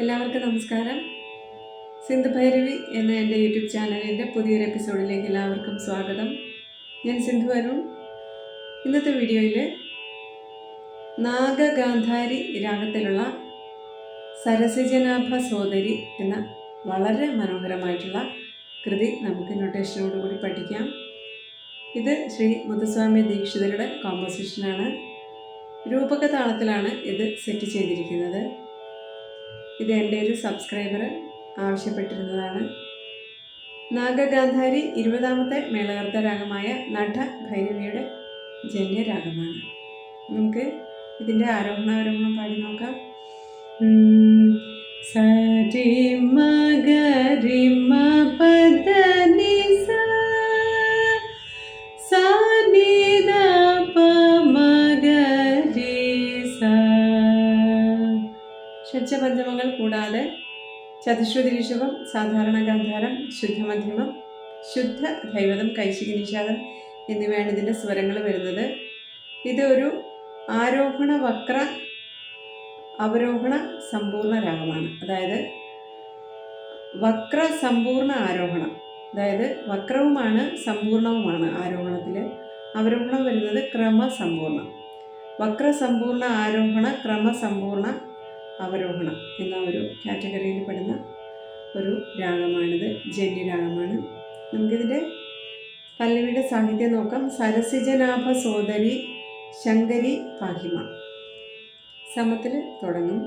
എല്ലാവർക്കും നമസ്കാരം. സിന്ധു ഭൈരവി എന്ന എൻ്റെ യൂട്യൂബ് ചാനലിൻ്റെ പുതിയൊരു എപ്പിസോഡിലേക്ക് എല്ലാവർക്കും സ്വാഗതം. ഞാൻ സിന്ധു അരുൺ. ഇന്നത്തെ വീഡിയോയിൽ നാഗഗാന്ധാരി രാഗത്തിലുള്ള സരസിജനാഭ സോദരി എന്ന വളരെ മനോഹരമായിട്ടുള്ള കൃതി നമുക്ക് നൊട്ടേഷനോടുകൂടി പഠിക്കാം. ഇത് ശ്രീ മുത്തുസ്വാമി ദീക്ഷിതരുടെ കോമ്പോസിഷനാണ്. രൂപക താളത്തിലാണ് ഇത് സെറ്റ് ചെയ്തിരിക്കുന്നത്. ഇത് എൻ്റെ ഒരു സബ്സ്ക്രൈബർ ആവശ്യപ്പെട്ടിരുന്നതാണ്. നാഗഗാന്ധാരി 20ാമത്തെ മേളകർത്ത രാഗമായ നട ഭൈരവിയുടെ ജന്യരാഗമാണ്. നമുക്ക് ഇതിൻ്റെ ആരോഹണം പാടി നോക്കാം. സരി മഗരി മപദനി സാനിദ പമഗരി സ. ഷഡ്ജപഞ്ചമങ്ങൾ കൂടാതെ ചതുശ്രുതി ഋഷഭം, സാധാരണ ഗാന്ധാരം, ശുദ്ധമധ്യമം, ശുദ്ധ ധൈവതം, കൈശിക നിഷാദം എന്നിവയാണ് ഇതിൻ്റെ സ്വരങ്ങൾ വരുന്നത്. ഇത് ഒരു ആരോഹണ വക്ര അവരോഹണ സമ്പൂർണ്ണ രാഗമാണ്. അതായത് വക്ര സമ്പൂർണ്ണ ആരോഹണം, അതായത് വക്രവുമാണ് സമ്പൂർണവുമാണ് ആരോഹണത്തിൽ. അവരോഹണം വരുന്നത് ക്രമസമ്പൂർണം. വക്രസമ്പൂർണ്ണ ആരോഹണ, ക്രമസമ്പൂർണ്ണ അവരോഹണം എന്ന ഒരു കാറ്റഗറിയിൽ പെടുന്ന ഒരു രാഗമാണിത്. ജന്യരാഗമാണ്. നമുക്കിതിൻ്റെ പല്ലവിയുടെ സാഹിത്യം നോക്കാം. സരസിജനാഭ സോദരി ശങ്കരി പാഹിമ. സമത്തിൽ തുടങ്ങും.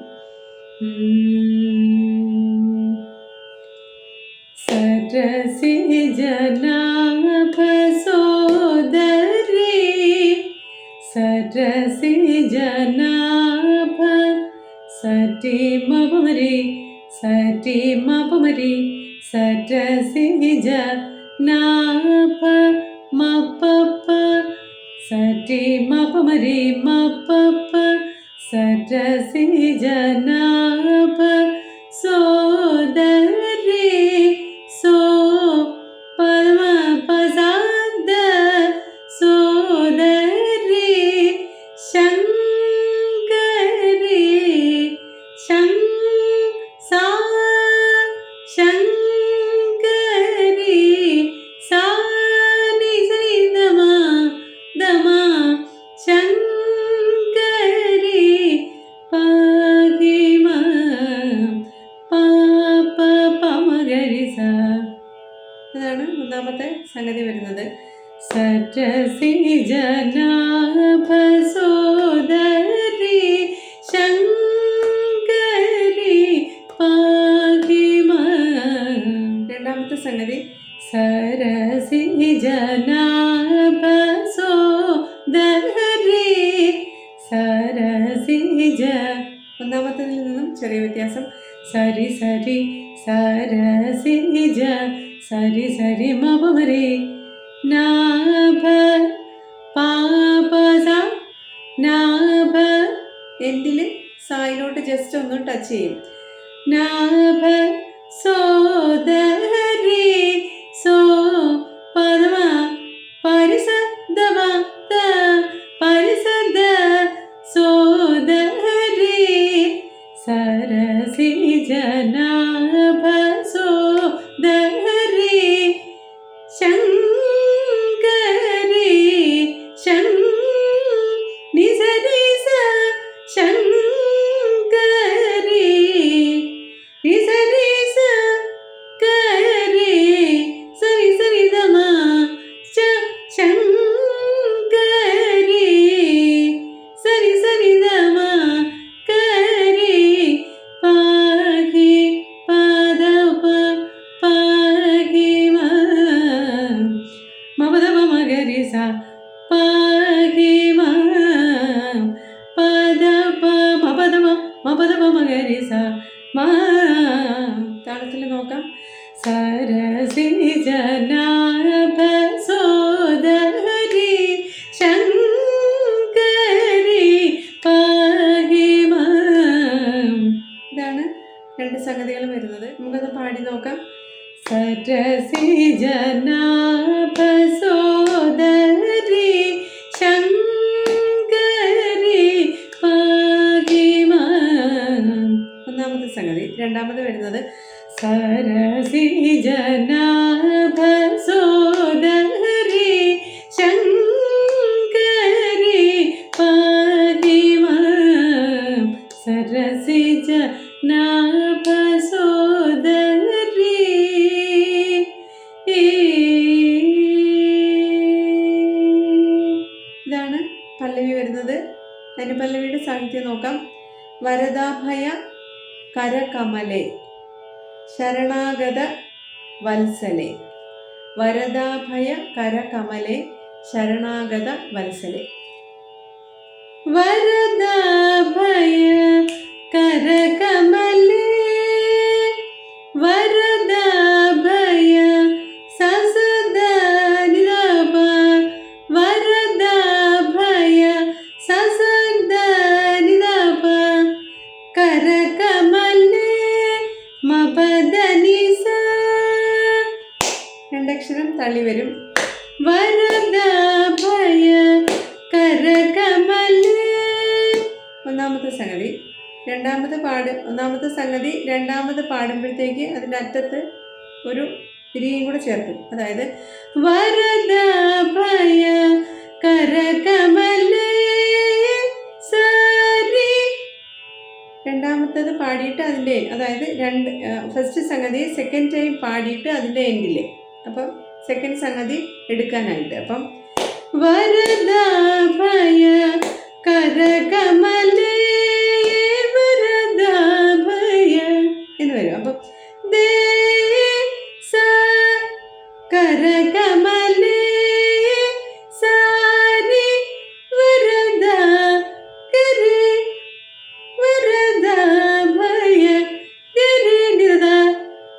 സരസിജനാഭ സോദരി സരസിജനാഭ സറ്റി മപമരി സറ്റി മപമരി സരസിജ നാപ മപപ സറ്റി മപമരി മപപ സരസിജ നാപ സോദരി സോ പദമ പസാദ സോദരി ശങ്കരി ശങ്കരി സാനി സരി ദമ ദമ ശങ്കരി പാഹിമ പാപ പമഗരി സ. അതാണ് ഒന്നാമത്തെ സംഗതി വരുന്നത്. സരസിജനാഭ സോദരി ശങ്കരി പാഹിമ. രണ്ടാമത്തെ സംഗതി സരസിജനാഭ സോദരി സരസിജ. ഒന്നാമത്തതിൽ നിന്നും ചെറിയ വ്യത്യാസം. സരി സരി സരസിജ സരി സരി മപമരി നാഭ പാപസ നാഭ. എൻഡിൽ സായിലോട്ട് ജസ്റ്റ് ഒന്ന് ടച്ച് ചെയ്യും. നാഭ സോദരി സോ പദമ പരിസദമ ത പരിസദ സോദരി സരസിജനാഭ സോദരി ശങ്കരി നിസരി സ ശങ്കരി നിസരി സ കരി സരി സരി ദമ ശങ്കരി സരി സരി ദമ കരി പാഹി പദപ പാഹിമ മപദപ മഗരി സ പാഹിമ പദപ മപദപ മപദപ മഗരി സ മാ. താളത്തിൽ നോക്കാം. സരസിജനാഭ സോദരി ശങ്കരി പാഹിമ. ഇതാണ് രണ്ട് സംഗതികൾ വരുന്നത്. നമുക്കത് പാടി നോക്കാം. സരസിജനാഭ സോദരി ശങ്കരി പാഹിമ. ഒന്നാമത്തെ സംഗതി. രണ്ടാമത് വരുന്നത് സരസിജനാഭ സോദരി ശങ്കരി പാഹി മാം സരസിജനാഭ സോദരി. ഇതാണ് പല്ലവി വരുന്നത്. അതിന് പല്ലവിയുടെ സാഹിത്യം നോക്കാം. വരദാഭയ കരകമലേ ശരണാഗത വത്സലേ. വരദാഭയ കരകമലേ ശരണാഗത വത്സലേ. വരദാഭയ കരകമലേ വരദാഭയ സസദനിദപ വരദാഭയ സസദനിദപ കരകമലേ മപദനിസ. രണ്ടക്ഷരം തള്ളി വരും. വരദാഭയ കരകമലേ. ഒന്നാമത്തെ സംഗതി. ഒന്നാമത്തെ സംഗതി രണ്ടാമത് പാടുമ്പോഴത്തേക്ക് അതിൻ്റെ അറ്റത്ത് ഒരു തിരിയും കൂടെ ചേർക്കും. അതായത് വരദാഭയ കരകമലേ സരി. രണ്ടാമത്തത് പാടിയിട്ട് അതിൻ്റെ, അതായത് ഫസ്റ്റ് സംഗതി സെക്കൻഡ് ടൈം പാടിയിട്ട് അതിൻ്റെ എൻഡിൽ, അപ്പം സെക്കൻഡ് സംഗതി എടുക്കാനായിട്ട്. അപ്പം വരദാഭയ കരകമലേ വരദാഭയ എന്ന് വരും. അപ്പം ദേ സ കരകമലേ സാരി വരദ കരി വരദാഭയ ഗരി നിദ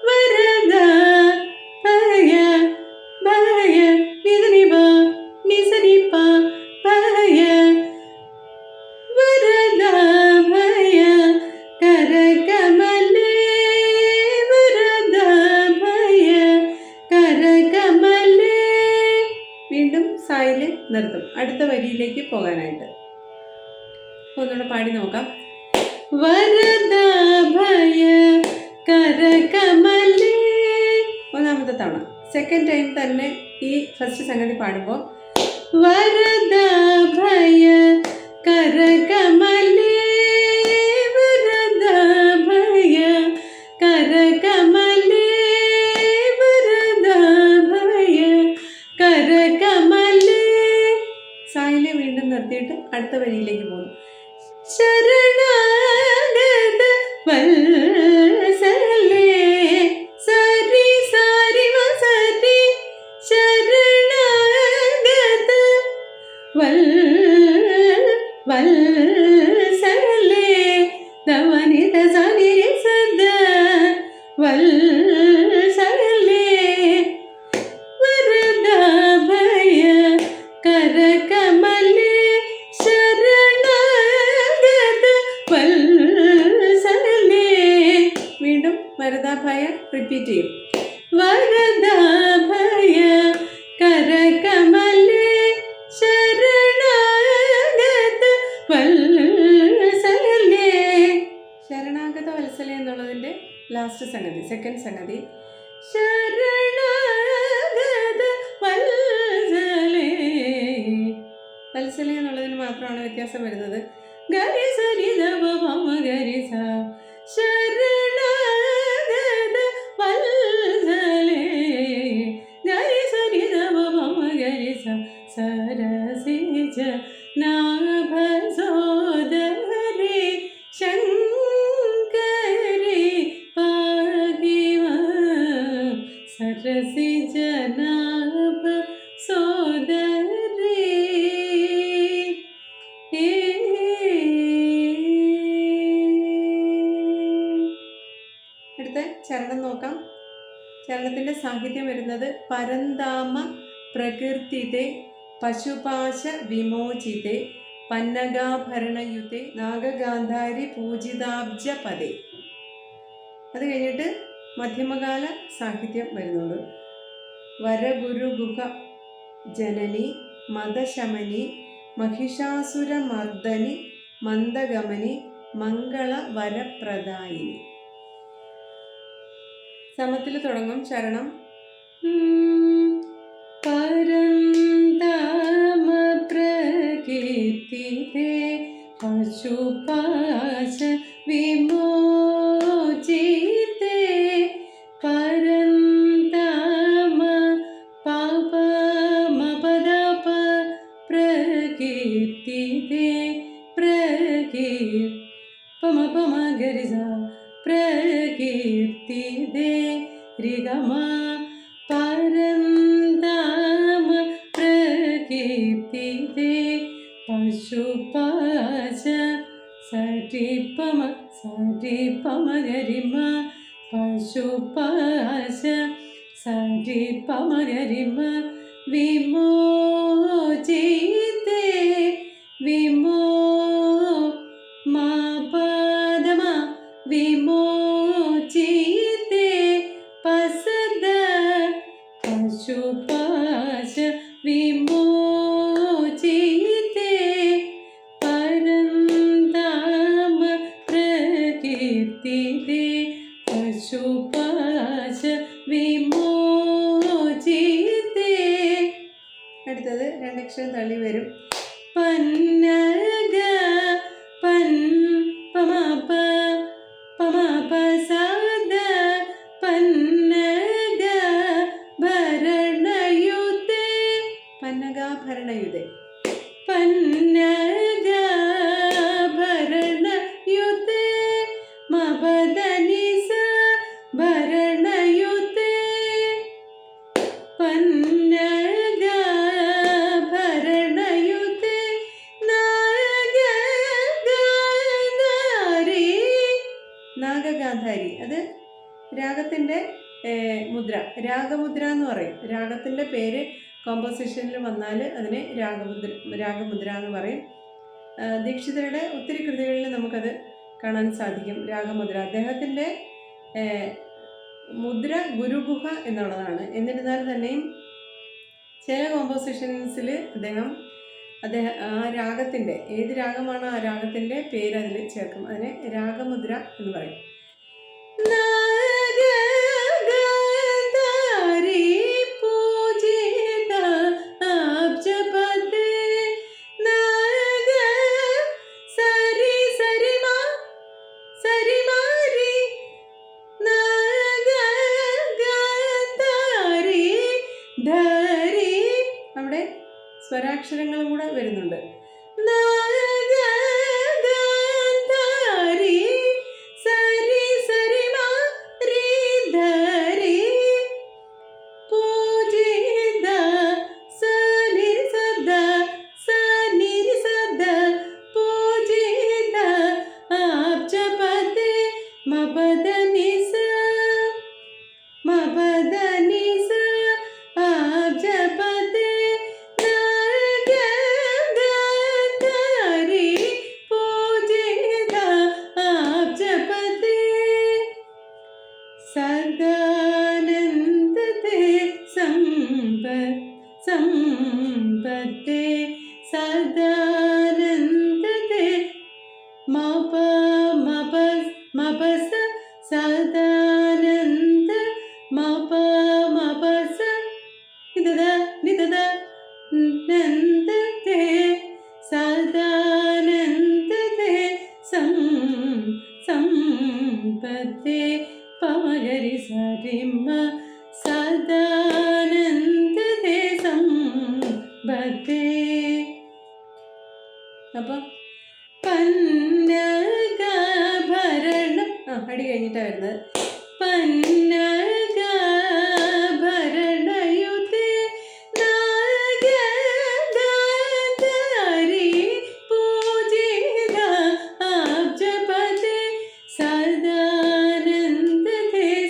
വരദാഭയ ഭയ നിദനിബ നിസനിപ ഭയ വരദാഭയ കരകമലേ വരദാഭയ കരകമലേ. വീണ്ടും സായില് നിർത്തും അടുത്ത വരിയിലേക്ക് പോകാനായിട്ട്. ഒന്നുകൂടെ പാടി നോക്കാം. വരദാഭയ കരകമലേ. ഒന്നാമത്തെ തവണ സെക്കൻഡ് ടൈം തന്നെ ഈ ഫസ്റ്റ് സംഗതി പാടുമ്പോൾ വരദാഭയ കരകമലേ വരദാഭയ കരകമലേ വരദാഭയ കരകമലേ. സായിലെ വീണ്ടും നിർത്തിയിട്ട് അടുത്ത വരിയിലേക്ക് പോകുന്നു. ശരണാഗത വത്സലേ സരി സാരി വസരി ശരണാഗത വത്സലേ ധവനിത സനി സദ വത്സലേ വരദാഭയ കരകമലേ ശരണാഗത വത്സലേ. വീണ്ടും വരദാഭയ റിപ്പീറ്റ് ചെയ്യും. വരദാഭയ കരകമലേ ശരണാഗത വത്സലേ. ശരണാഗത വത്സലേ എന്നുള്ളതിൻ്റെ ലാസ്റ്റ് സംഗതി, സെക്കൻഡ് സംഗതി. ശരണാഗത വത്സലേ. വത്സലേ എന്നുള്ളതിന് മാത്രമാണ് വ്യത്യാസം വരുന്നത്. ഗരി സരി ധപ മമ ഗരി സ ശരണാഗത വത്സലേ ഗരി സരി ധപ മമ ഗരി സ സരസിജനാഭ സോദരി ശങ്കരി പാഹി മാം സരസിജനാഭ സോദരി. അടുത്ത ചരണം നോക്കാം. ചരണത്തിൻ്റെ സാഹിത്യം വരുന്നത് പരന്താമ പ്രകീർത്തിതേ പശുപാശ വിമോചിതേ പന്നഗാഭരണയുതേ നാഗഗാന്ധാരി പൂജിതാബ്ജ പദേ. അത് കഴിഞ്ഞിട്ട് മധ്യമകാല സാഹിത്യം വരുന്നുണ്ട്. വരഗുരുഗുഹ ജനനി മദശമനി മഹിഷാസുരമർദ്ദനി മന്ദഗമനി മംഗളവരപ്രദായിനി. സമത്തിൽ തുടങ്ങും ചരണം. പരന്തമ പ്രകീർത്തിതേ പശുപാശ വിമോചിതേ പരന്തമ പാപമപദപ പ്രകീർത്തിതേ പമപമഗരിസ പ്രകീർത്തിതേ രിഗമ പരന്തമ പ്രകീർത്തിതേ പശുപാശ സരിപമഗരിമ പശുപാശ സരിപമഗരിമ വിമോചിതേ വിമോ മാപദമ വിമോചിതേ പസദ പശുപാശ വിമോചിതേ പരന്തമ പ്രകീർത്തിതേ പശുപാശ വിമോചിതേ. അടുത്തത് രണ്ടക്ഷരം തള്ളി വരും. പന്നഗ പമപ പമപസദ പന്നഗ ഭരണയുതേ പന്നഗാഭരണയുതേ പന്നഗ ഭരണയുതേ മപദനിസ ഭരണയുതേ പന്നഗ ഭരണയുതേ നാഗഗാന്ധാരി. അത് രാഗത്തിൻ്റെ മുദ്ര, രാഗമുദ്ര എന്ന് പറയും. രാഗത്തിൻ്റെ പേര് കോമ്പോസിഷനിൽ വന്നാൽ അതിനെ രാഗമുദ്ര എന്ന് പറയും. ദീക്ഷിതരുടെ ഒത്തിരി കൃതികളിൽ നമുക്കത് കാണാൻ സാധിക്കും. രാഗമുദ്ര അദ്ദേഹത്തിൻ്റെ മുദ്ര ഗുരുഗുഹ എന്നുള്ളതാണ്. എന്നിരുന്നാൽ തന്നെയും ചില കോമ്പോസിഷൻസിൽ അദ്ദേഹം ആ രാഗത്തിൻ്റെ ഏത് രാഗമാണോ ആ രാഗത്തിൻ്റെ പേര് അതിൽ ചേർക്കും. അതിനെ രാഗമുദ്ര എന്ന് പറയും. അവിടെ സ്വരാക്ഷരങ്ങളും കൂടെ വരുന്നുണ്ട്. സമ്പത്തേ സദാനന്ദതേ മപസ സദാനന്ദ മപസ നിതദ നന്ദതേ സദാനന്ദതേ സമ്പത്തേ പമഗരി സരിമ സദാനന്ദതേ സമ്പത്തേ. അപ്പം പന്നഗാഭരണം അടി കഴിഞ്ഞിട്ടാണ് വരുന്നത്. പന്നഗാഭരണയുതേ നാഗദാരി പൂജിത ആബ്ജപദേ സദാനന്ദതേ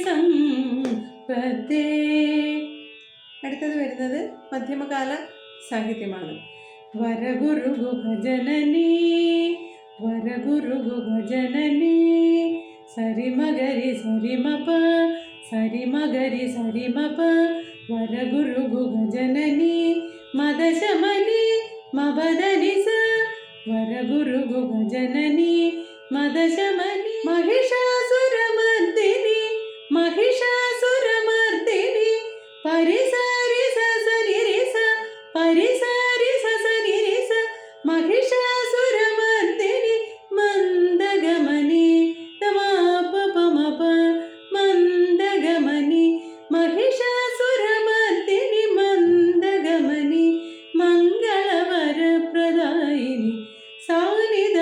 സമ്പത്തേ. അടുത്തത് വരുന്നത് മധ്യമകാല സാഹിത്യമാണ്. വരഗുരുഗുഹജനനീ വരഗുരുഗുഹജനനീ സരിമഗരി സരിമപ സരിമഗരി സരിമപ വരഗുരുഗുഹജനനീ മദശമനി മബദനിസ വരഗുരുഗുഹജനനീ മദശമനി മഹിഷാസുരമർദിനി മഹിഷാസുരമർദിനി പരിസരി സസനിരിസ പരിസരി സസനിരിസ മഹിഷാസുരമർദിനി മന്ദഗമനി തമാപപമപ മന്ദഗമനി മഹിഷാസുരമർദിനി മന്ദഗമനി മംഗളവരപ്രദായിനി സാനിധ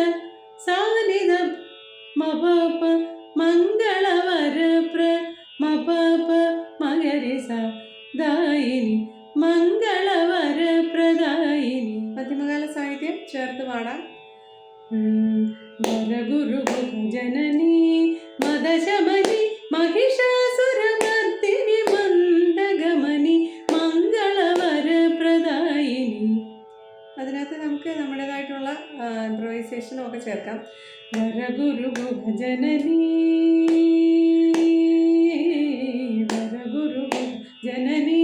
സാനിധ മപപ മംഗളവരപ്ര മപപ മകരിസ ദായിനി മംഗളവരപ്രദായിനി. മധ്യമകാല സാഹിത്യം ചേർത്ത് പാടാം. വരഗുരു ജനനി മദശമനി മഹിഷാസുരമർദിനി മന്ദഗമനി മംഗളവരപ്രദായിനി. അതിനകത്ത് നമുക്ക് നമ്മുടേതായിട്ടുള്ള ഇംപ്രവൈസേഷനും ഒക്കെ ചേർക്കാം. വരഗുരു ജനനി വരഗുരു ജനനി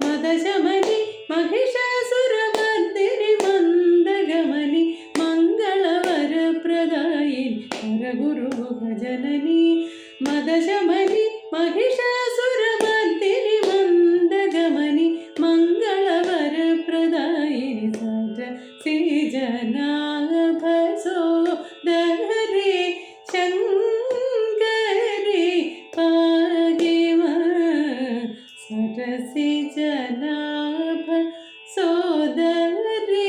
മദശമനി മഹിഷാസുരമർദിനി മന്ദഗമനി മംഗളവരപ്രദായിനി. വരഗുരു ജനനി മദശമനി മഹിഷാസുരമർദിനി മന്ദഗമനി മംഗളവരപ്രദായിനി. സരസിജനാഭസോദരേ ശങ്കരേ പാഹിമ സരസിജനാഭ സോദരേ.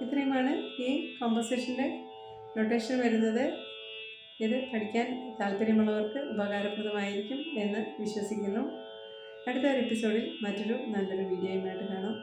ഇത്രയുമാണ് ഈ കോമ്പോസിഷൻ്റെ നൊട്ടേഷൻ വരുന്നത്. ഇത് പഠിക്കാൻ താല്പര്യമുള്ളവർക്ക് ഉപകാരപ്രദമായിരിക്കും എന്ന് വിശ്വസിക്കുന്നു. അടുത്ത ഒരു എപ്പിസോഡിൽ മറ്റൊരു നല്ലൊരു വീഡിയോയുമായിട്ട് കാണാം.